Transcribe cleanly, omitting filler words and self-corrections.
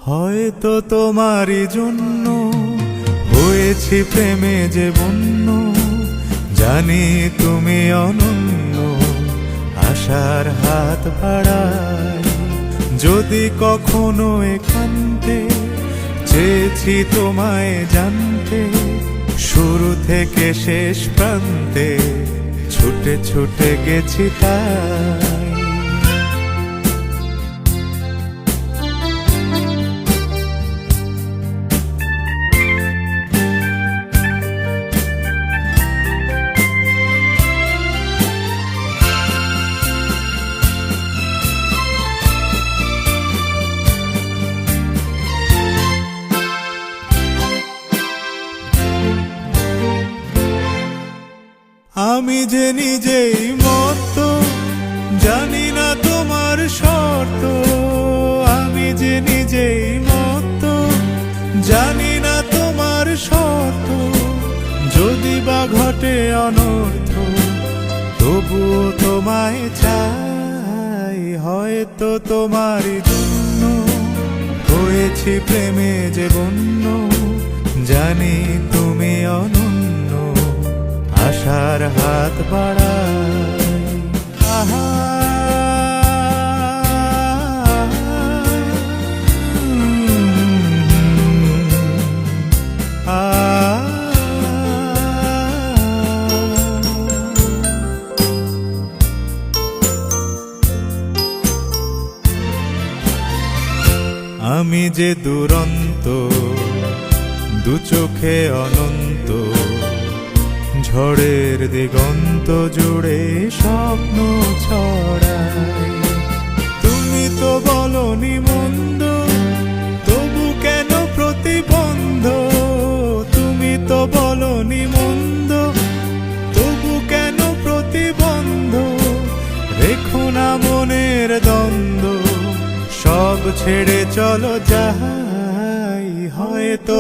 হয়তো তোমারই জন্য হয়েছি প্রেমে যে বন্য, জানি তুমি অনন্য, আশার হাত বাড়াই। যদি কখনো একান্তে চেয়েছি তোমায় জানতে, শুরু থেকে শেষ প্রান্তে ছুটে ছুটে গেছি তাই। আমি যে নিজেই মত্ত, জানি না তোমার শর্ত। আমি যে নিজেই মত্ত, জানি না তোমার শর্ত। যদি বা ঘটে অনর্থ, তবুও তোমায় চাই। হয়তো তোমারই জন্য হয়েছি প্রেমে যে বন্য, জানি তুমি অনন্য, আশার হাত বাড়াই। আহা আমি যে দুরন্ত, দু চোখে অনন্ত, ঝড়ের দিগন্ত জুড়ে স্বপ্ন ছড়াই। তুমি তো বলনি মন্দ, তবু কেন প্রতিবন্ধ? তুমি তো বলনি মন্দ, তবু কেন প্রতিবন্ধ? রেখো না মনের দ্বন্দ্ব, সব ছেড়ে চলো যাই। হয়তো